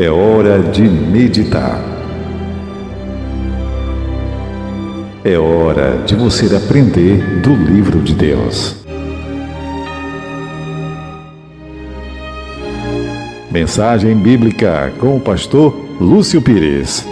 É hora de meditar. É hora de você aprender do livro de Deus. Mensagem bíblica com o pastor Lúcio Pires.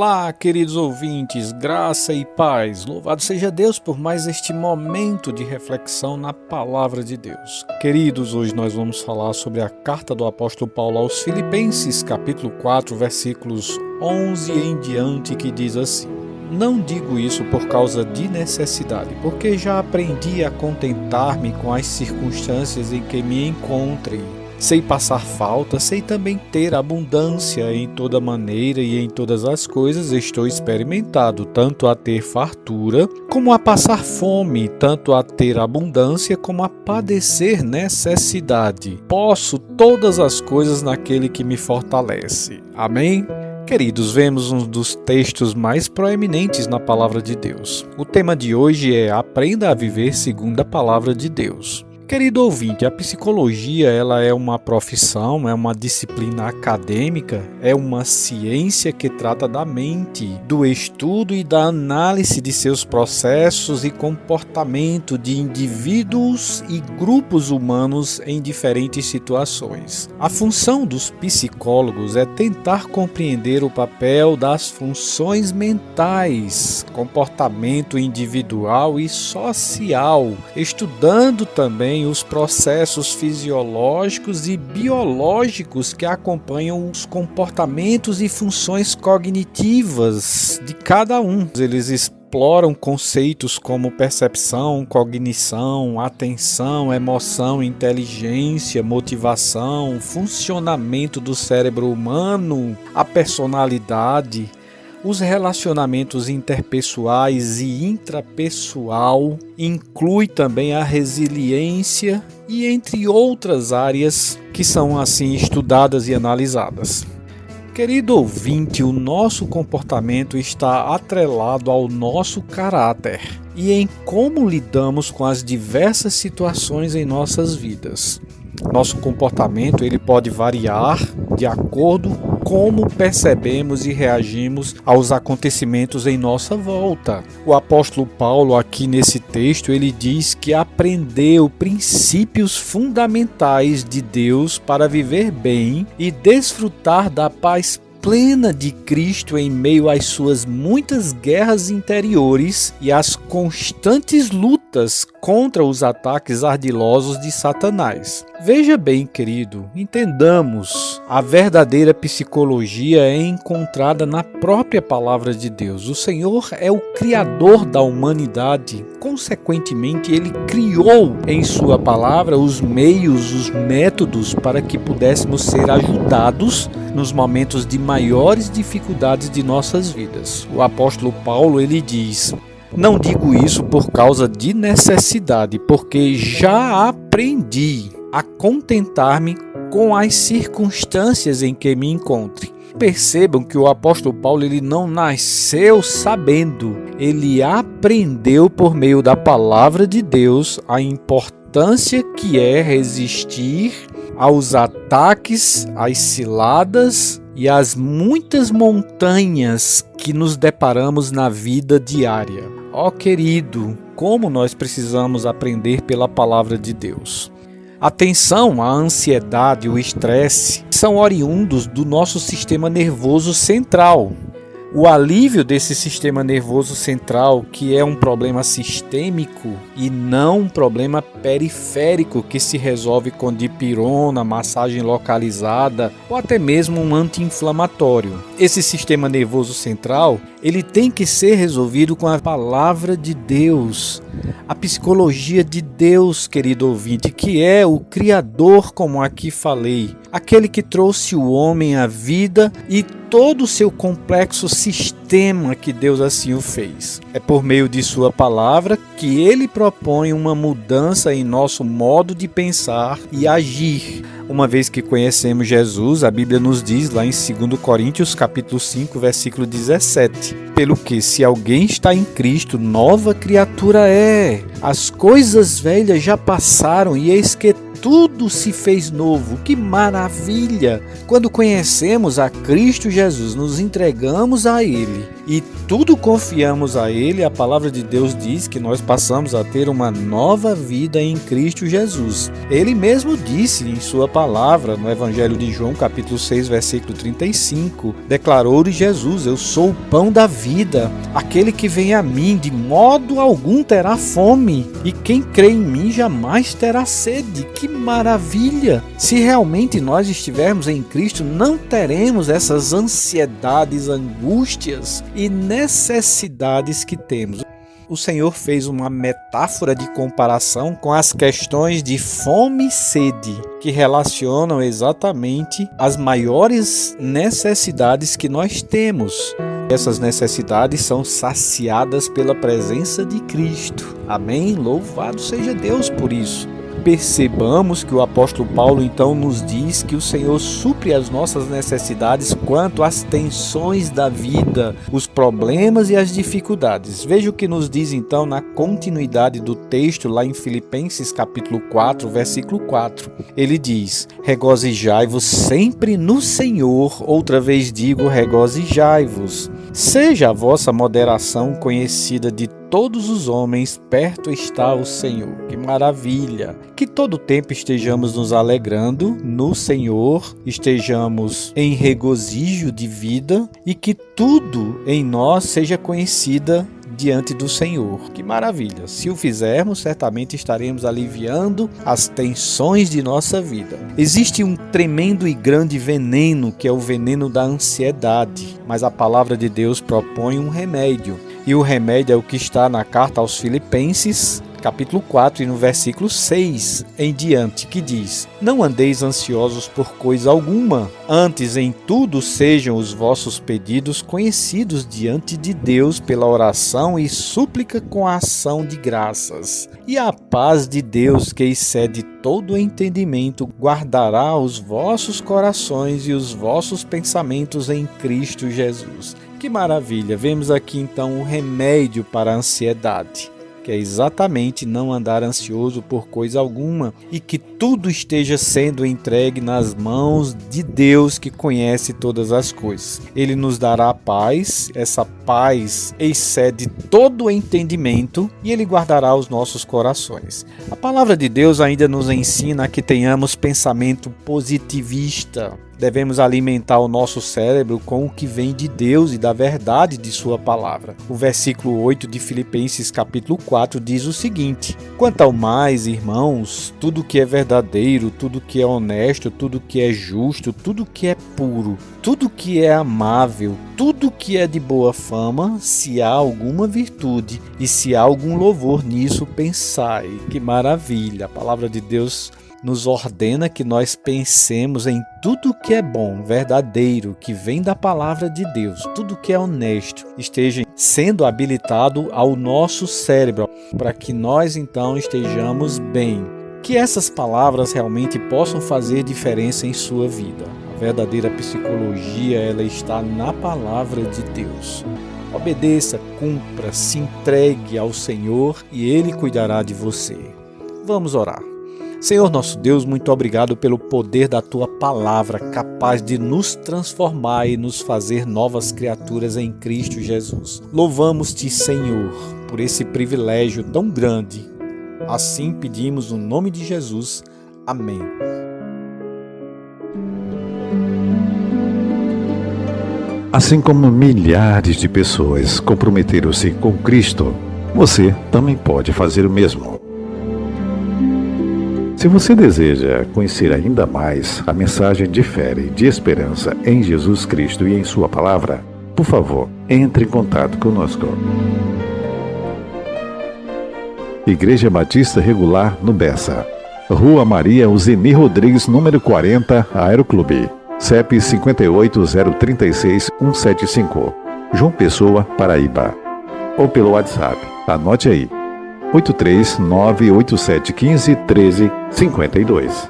Olá, queridos ouvintes, graça e paz. Louvado seja Deus por mais este momento de reflexão na Palavra de Deus. Queridos, hoje nós vamos falar sobre a carta do apóstolo Paulo aos Filipenses, capítulo 4, versículos 11 em diante, que diz assim: Não digo isso por causa de necessidade, porque já aprendi a contentar-me com as circunstâncias em que me encontre. Sei passar falta, sei também ter abundância. Em toda maneira e em todas as coisas estou experimentado, tanto a ter fartura, como a passar fome, tanto a ter abundância, como a padecer necessidade. Posso todas as coisas naquele que me fortalece. Amém? Queridos, vemos um dos textos mais proeminentes na Palavra de Deus. O tema de hoje é Aprenda a Viver segundo a Palavra de Deus. Querido ouvinte, a psicologia ela é uma profissão, é uma disciplina acadêmica, é uma ciência que trata da mente, do estudo e da análise de seus processos e comportamento de indivíduos e grupos humanos em diferentes situações. A função dos psicólogos é tentar compreender o papel das funções mentais, comportamento individual e social, estudando também os processos fisiológicos e biológicos que acompanham os comportamentos e funções cognitivas de cada um. Eles exploram conceitos como percepção, cognição, atenção, emoção, inteligência, motivação, funcionamento do cérebro humano, a personalidade, os relacionamentos interpessoais e intrapessoal, inclui também a resiliência e entre outras áreas que são assim estudadas e analisadas. Querido ouvinte, o nosso comportamento está atrelado ao nosso caráter e em como lidamos com as diversas situações em nossas vidas. Nosso comportamento ele pode variar de acordo com como percebemos e reagimos aos acontecimentos em nossa volta. O apóstolo Paulo aqui nesse texto ele diz que aprendeu princípios fundamentais de Deus para viver bem e desfrutar da paz plena de Cristo em meio às suas muitas guerras interiores e às constantes lutas contra os ataques ardilosos de Satanás. Veja bem, querido, entendamos, a verdadeira psicologia é encontrada na própria palavra de Deus. O Senhor é o Criador da humanidade, consequentemente, Ele criou em sua palavra os meios, os métodos para que pudéssemos ser ajudados nos momentos de maiores dificuldades de nossas vidas. O apóstolo Paulo, ele diz: Não digo isso por causa de necessidade, porque já aprendi a contentar-me com as circunstâncias em que me encontre. Percebam que o apóstolo Paulo ele não nasceu sabendo, ele aprendeu por meio da palavra de Deus a importância que é resistir aos ataques, às ciladas e às muitas montanhas que nos deparamos na vida diária. Ó querido, como nós precisamos aprender pela palavra de Deus. A tensão, a ansiedade, o estresse são oriundos do nosso sistema nervoso central. O alívio desse sistema nervoso central, que é um problema sistêmico e não um problema periférico que se resolve com dipirona, massagem localizada ou até mesmo um anti-inflamatório. Esse sistema nervoso central, ele tem que ser resolvido com a palavra de Deus, a psicologia de Deus, querido ouvinte, que é o Criador, como aqui falei, aquele que trouxe o homem à vida e todo o seu complexo sistema que Deus assim o fez. É por meio de sua palavra que ele propõe uma mudança em nosso modo de pensar e agir. Uma vez que conhecemos Jesus, a Bíblia nos diz lá em 2 Coríntios, capítulo 5, versículo 17: pelo que, se alguém está em Cristo, nova criatura é. As coisas velhas já passaram e eis que tudo se fez novo. Que maravilha! Quando conhecemos a Cristo Jesus, nos entregamos a Ele e tudo confiamos a Ele, a palavra de Deus diz que nós passamos a ter uma nova vida em Cristo Jesus. Ele mesmo disse em sua palavra, no Evangelho de João, capítulo 6, versículo 35, declarou-lhe Jesus: eu sou o pão da vida, aquele que vem a mim de modo algum terá fome, e quem crê em mim jamais terá sede. Que maravilha! Se realmente nós estivermos em Cristo, não teremos essas ansiedades, angústias e necessidades que temos. O Senhor fez uma metáfora de comparação com as questões de fome e sede, que relacionam exatamente as maiores necessidades que nós temos. Essas necessidades são saciadas pela presença de Cristo. Amém? Louvado seja Deus por isso. Percebamos que o apóstolo Paulo então nos diz que o Senhor supre as nossas necessidades quanto às tensões da vida, os problemas e as dificuldades. Veja o que nos diz então na continuidade do texto lá em Filipenses capítulo 4, versículo 4. Ele diz: regozijai-vos sempre no Senhor, outra vez digo, regozijai-vos. Seja a vossa moderação conhecida de todos os homens, perto está o Senhor. Que maravilha! Que todo tempo estejamos nos alegrando no Senhor, estejamos em regozijo de vida e que tudo em nós seja conhecida diante do Senhor. Que maravilha! Se o fizermos, certamente estaremos aliviando as tensões de nossa vida. Existe um tremendo e grande veneno, que é o veneno da ansiedade, mas a palavra de Deus propõe um remédio. E o remédio é o que está na carta aos Filipenses, capítulo 4, e no versículo 6 em diante, que diz: não andeis ansiosos por coisa alguma, antes em tudo sejam os vossos pedidos conhecidos diante de Deus pela oração e súplica com a ação de graças. E a paz de Deus, que excede todo entendimento, guardará os vossos corações e os vossos pensamentos em Cristo Jesus. Que maravilha! Vemos aqui então o remédio para a ansiedade, que é exatamente não andar ansioso por coisa alguma e que tudo esteja sendo entregue nas mãos de Deus, que conhece todas as coisas. Ele nos dará paz, essa paz excede todo o entendimento e Ele guardará os nossos corações. A palavra de Deus ainda nos ensina que tenhamos pensamento positivista. Devemos alimentar o nosso cérebro com o que vem de Deus e da verdade de sua palavra. O versículo 8 de Filipenses capítulo 4 diz o seguinte: quanto ao mais, irmãos, tudo que é verdadeiro, tudo que é honesto, tudo que é justo, tudo que é puro, tudo que é amável, tudo que é de boa fama, se há alguma virtude e se há algum louvor nisso, pensai. Que maravilha! A palavra de Deus nos ordena que nós pensemos em tudo que é bom, verdadeiro, que vem da palavra de Deus, tudo que é honesto, esteja sendo habilitado ao nosso cérebro, para que nós então estejamos bem. Que essas palavras realmente possam fazer diferença em sua vida. A verdadeira psicologia, ela está na palavra de Deus. Obedeça, cumpra, se entregue ao Senhor e Ele cuidará de você. Vamos orar. Senhor nosso Deus, muito obrigado pelo poder da Tua palavra, capaz de nos transformar e nos fazer novas criaturas em Cristo Jesus. Louvamos-te, Senhor, por esse privilégio tão grande. Assim pedimos no nome de Jesus. Amém. Assim como milhares de pessoas comprometeram-se com Cristo, você também pode fazer o mesmo. Se você deseja conhecer ainda mais a mensagem de fé e de esperança em Jesus Cristo e em Sua Palavra, por favor, entre em contato conosco. Igreja Batista Regular no Bessa, Rua Maria Uzeni Rodrigues, número 40, Aeroclube, CEP 58036175, João Pessoa, Paraíba. Ou pelo WhatsApp, anote aí, 83987151352.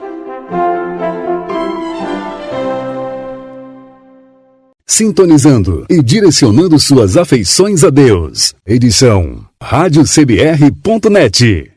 sintonizando e direcionando suas afeições a Deus. Edição radiocbr.net.